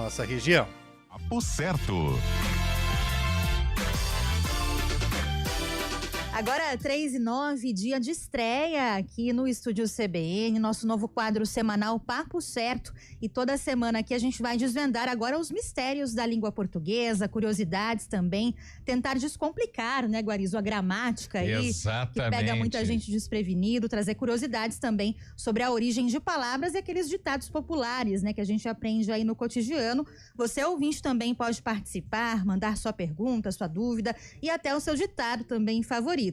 nossa região. Papo Certo. Agora, 3h09, dia de estreia aqui no Estúdio CBN, nosso novo quadro semanal Papo Certo. E toda semana aqui a gente vai desvendar agora os mistérios da língua portuguesa, curiosidades também, tentar descomplicar, né, Guarizo, a gramática aí, Exatamente. que pega muita gente desprevenido, trazer curiosidades também sobre a origem de palavras e aqueles ditados populares, né, que a gente aprende aí no cotidiano. Você, ouvinte, também pode participar, mandar sua pergunta, sua dúvida e até o seu ditado também favorito.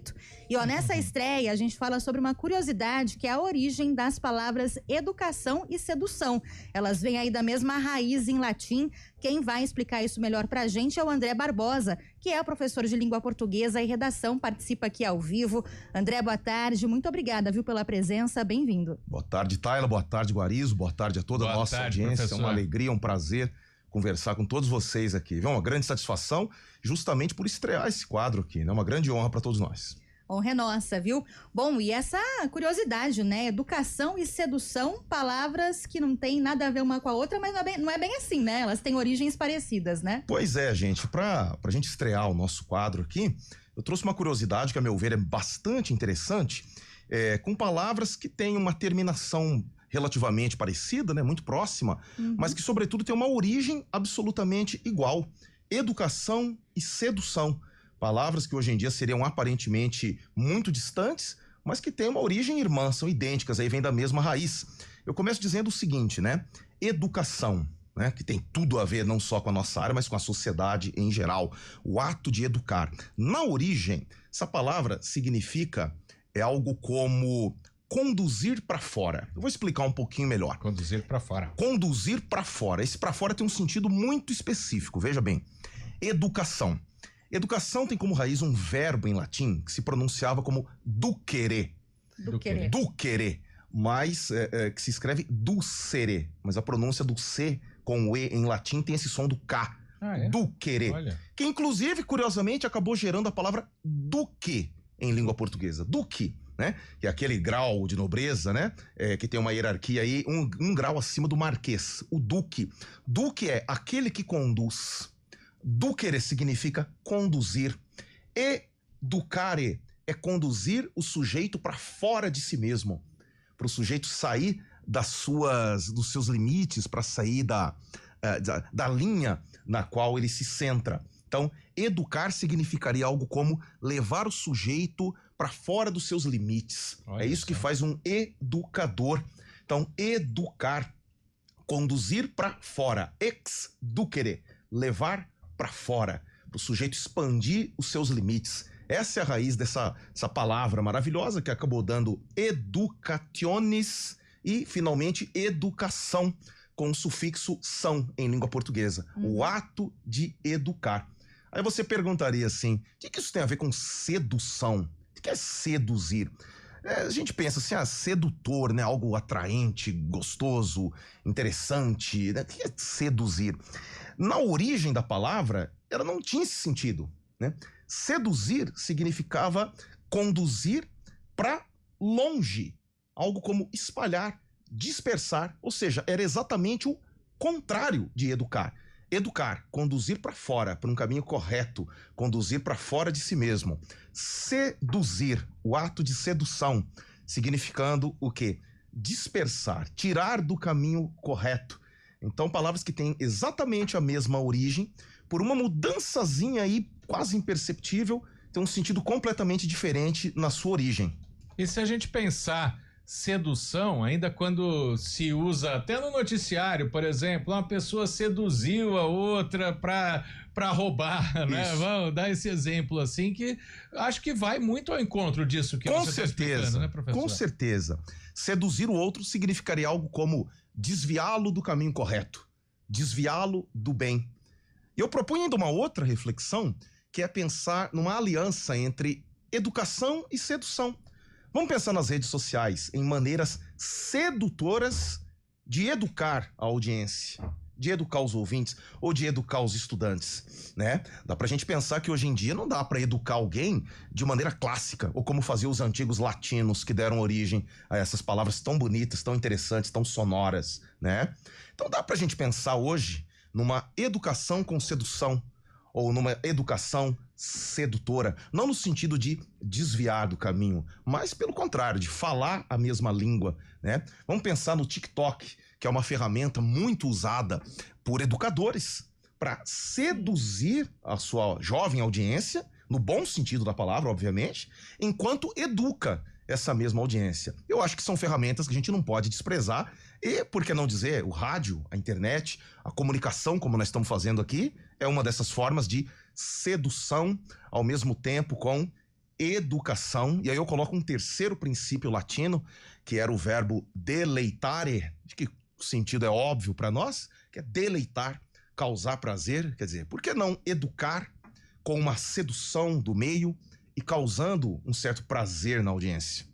E ó, nessa estreia a gente fala sobre uma curiosidade que é a origem das palavras educação e sedução. Elas vêm aí da mesma raiz em latim. Quem vai explicar isso melhor pra gente é o André Barbosa, que é professor de língua portuguesa e redação, participa aqui ao vivo. André, boa tarde, muito obrigada, viu, pela presença, bem-vindo. Boa tarde, Tayla, boa tarde, Guarizo, boa tarde a toda a nossa audiência, professor. É uma alegria, um prazer conversar com todos vocês aqui. É uma grande satisfação justamente por estrear esse quadro aqui, né? Uma grande honra para todos nós. Honra é nossa, viu? Bom, e essa curiosidade, né? Educação e sedução, palavras que não tem nada a ver uma com a outra, mas não é bem assim, né? Elas têm origens parecidas, né? Pois é, gente. Pra gente estrear o nosso quadro aqui, eu trouxe uma curiosidade que, a meu ver, é bastante interessante, com palavras que têm uma terminação relativamente parecida, né, muito próxima, mas que sobretudo tem uma origem absolutamente igual. Educação e sedução, palavras que hoje em dia seriam aparentemente muito distantes, mas que têm uma origem irmã, são idênticas, aí vem da mesma raiz. Eu começo dizendo o seguinte, né, educação, né, que tem tudo a ver não só com a nossa área, mas com a sociedade em geral, o ato de educar. Na origem, essa palavra significa algo como conduzir para fora. Eu vou explicar um pouquinho melhor. Conduzir para fora. Conduzir para fora. Esse para fora tem um sentido muito específico. Veja bem. Educação. Educação tem como raiz um verbo em latim que se pronunciava como ducere. Ducere. Ducere. Mas que se escreve ducere. Mas a pronúncia do C com o E em latim tem esse som do K. Ah, é? Ducere. Olha. Que inclusive, curiosamente, acabou gerando a palavra duque em língua portuguesa. Duque. Né? Que é aquele grau de nobreza, né? Que tem uma hierarquia aí, um grau acima do marquês, o duque. Duque é aquele que conduz. Ducere significa conduzir. Educare é conduzir o sujeito para fora de si mesmo, para o sujeito sair dos seus limites, para sair da linha na qual ele se centra. Então, educar significaria algo como levar o sujeito para fora dos seus limites. Olha, é isso que faz um educador. Então, educar, conduzir para fora, exducere, levar para fora, para o sujeito expandir os seus limites. Essa é a raiz dessa palavra maravilhosa que acabou dando educationes e, finalmente, educação, com o sufixo são em língua portuguesa. O ato de educar. Aí você perguntaria assim, o que isso tem a ver com sedução? O que é seduzir? A gente pensa assim, sedutor, né? Algo atraente, gostoso, interessante, né? O que é seduzir? Na origem da palavra, ela não tinha esse sentido, né? Seduzir significava conduzir para longe, algo como espalhar, dispersar, ou seja, era exatamente o contrário de educar. Educar, conduzir para fora, para um caminho correto, conduzir para fora de si mesmo. Seduzir, o ato de sedução, significando o quê? Dispersar, tirar do caminho correto. Então, palavras que têm exatamente a mesma origem, por uma mudançazinha aí quase imperceptível, tem um sentido completamente diferente na sua origem. E se a gente pensar sedução, ainda quando se usa até no noticiário, por exemplo, uma pessoa seduziu a outra para roubar, né? Isso. Vamos dar esse exemplo assim, que acho que vai muito ao encontro disso que você está explicando, né, professor? Com certeza. Seduzir o outro significaria algo como desviá-lo do caminho correto, desviá-lo do bem. E eu proponho ainda uma outra reflexão, que é pensar numa aliança entre educação e sedução. Vamos pensar nas redes sociais, em maneiras sedutoras de educar a audiência, de educar os ouvintes ou de educar os estudantes, né? Dá pra gente pensar que hoje em dia não dá pra educar alguém de maneira clássica, ou como faziam os antigos latinos que deram origem a essas palavras tão bonitas, tão interessantes, tão sonoras, né? Então dá pra gente pensar hoje numa educação com sedução ou numa educação sedutora, não no sentido de desviar do caminho, mas pelo contrário, de falar a mesma língua, né? Vamos pensar no TikTok, que é uma ferramenta muito usada por educadores para seduzir a sua jovem audiência, no bom sentido da palavra, obviamente, enquanto educa essa mesma audiência. Eu acho que são ferramentas que a gente não pode desprezar e, por que não dizer, o rádio, a internet, a comunicação, como nós estamos fazendo aqui, é uma dessas formas de sedução ao mesmo tempo com educação. E aí eu coloco um terceiro princípio latino, que era o verbo deleitare, de que o sentido é óbvio para nós, que é deleitar, causar prazer. Quer dizer, por que não educar com uma sedução do meio e causando um certo prazer na audiência?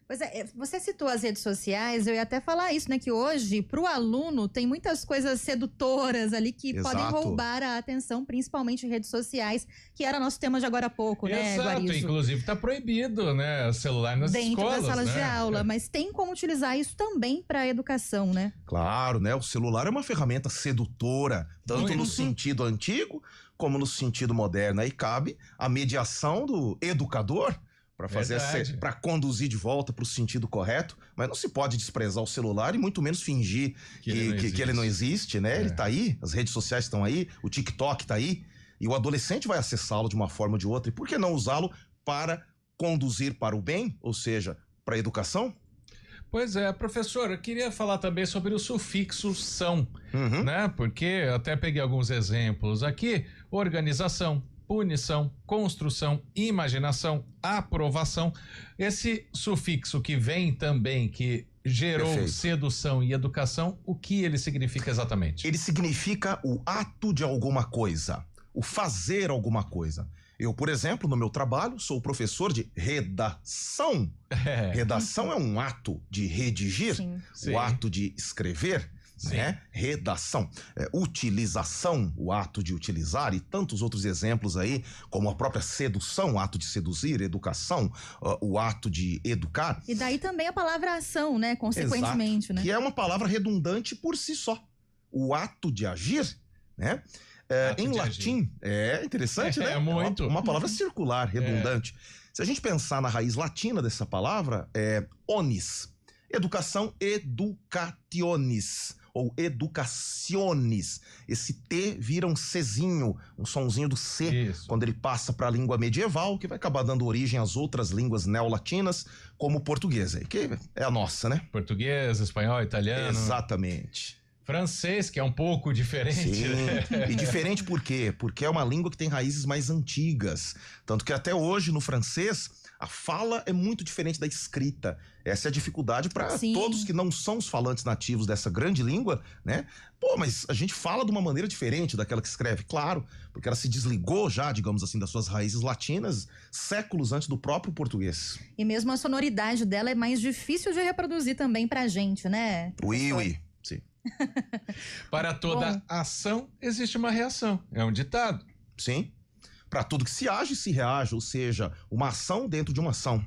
Pois é, você citou as redes sociais, eu ia até falar isso, né? Que hoje, para o aluno, tem muitas coisas sedutoras ali que Exato. podem roubar a atenção, principalmente em redes sociais, que era nosso tema de agora há pouco, né, Exato, Guarizo? inclusive tá proibido, né, celular nas Dentro escolas, das salas né? de aula, mas tem como utilizar isso também para a educação, né? Claro, né? O celular é uma ferramenta sedutora, tanto Muito. no sentido antigo como no sentido moderno. Aí cabe a mediação do educador para fazer Verdade. para conduzir de volta para o sentido correto, mas não se pode desprezar o celular e muito menos fingir que ele não existe, né? É. Ele tá aí, as redes sociais estão aí, o TikTok tá aí, e o adolescente vai acessá-lo de uma forma ou de outra. E por que não usá-lo para conduzir para o bem, ou seja, para a educação? Pois é, professor, eu queria falar também sobre o sufixo são, Uhum. né? Porque eu até peguei alguns exemplos aqui: organização, punição, construção, imaginação, aprovação. Esse sufixo que vem também, que gerou Perfeito. sedução e educação, o que ele significa exatamente? Ele significa o ato de alguma coisa, o fazer alguma coisa. Eu, por exemplo, no meu trabalho, sou professor de redação. É, Redação é um ato de redigir, Sim. sim. o ato de escrever, Sim. né? Redação. Utilização, o ato de utilizar, e tantos outros exemplos aí, como a própria sedução, o ato de seduzir, educação, o ato de educar. E daí também a palavra ação, né? Consequentemente, né? Que é uma palavra redundante por si só. O ato de agir, né? Ato Em de latim, é interessante, né? É muito. Uma palavra circular, redundante. Se a gente pensar na raiz latina dessa palavra, é onis. Educação, educationis, ou educaciones. Esse T vira um Czinho, um sonzinho do C, Isso. quando ele passa para a língua medieval, que vai acabar dando origem às outras línguas neolatinas, como o português, aí, que é a nossa, né? Português, espanhol, italiano, Exatamente. francês, que é um pouco diferente, Sim. né? E diferente por quê? Porque é uma língua que tem raízes mais antigas. Tanto que até hoje, no francês, a fala é muito diferente da escrita. Essa é a dificuldade para Sim. todos que não são os falantes nativos dessa grande língua, né? Pô, mas a gente fala de uma maneira diferente daquela que escreve, claro, porque ela se desligou já, digamos assim, das suas raízes latinas séculos antes do próprio português. E mesmo a sonoridade dela é mais difícil de reproduzir também pra gente, né? Oui, professor? oui. Sim. Para toda Bom. ação existe uma reação. É um ditado. Sim. Para tudo que se age, se reage, ou seja, uma ação dentro de uma ação.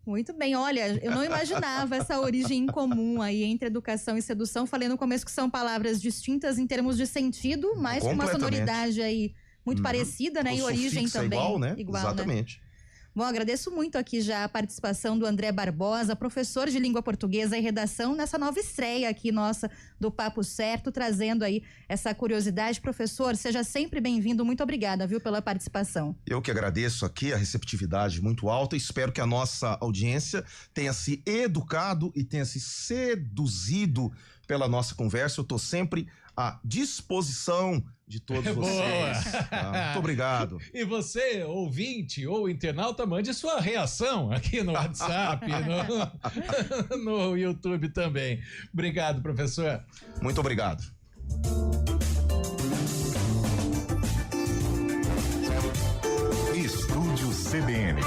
Muito bem, olha, eu não imaginava essa origem em comum aí entre educação e sedução. Falei no começo que são palavras distintas em termos de sentido, mas com uma Completamente. sonoridade aí muito Uhum. parecida, né? O E origem sufixo é também igual, né? igual, Exatamente. Né? Bom, agradeço muito aqui já a participação do André Barbosa, professor de língua portuguesa e redação, nessa nova estreia aqui nossa do Papo Certo, trazendo aí essa curiosidade. Professor, seja sempre bem-vindo. Muito obrigada, viu, pela participação. Eu que agradeço aqui a receptividade muito alta. Espero que a nossa audiência tenha se educado e tenha se seduzido pela nossa conversa. Eu estou sempre à disposição de todos Boa. vocês. Tá? Muito obrigado. E você, ouvinte ou internauta, mande sua reação aqui no WhatsApp, no YouTube também. Obrigado, professor. Muito obrigado. Estúdio CBN.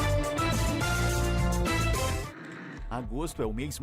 Agosto é o mês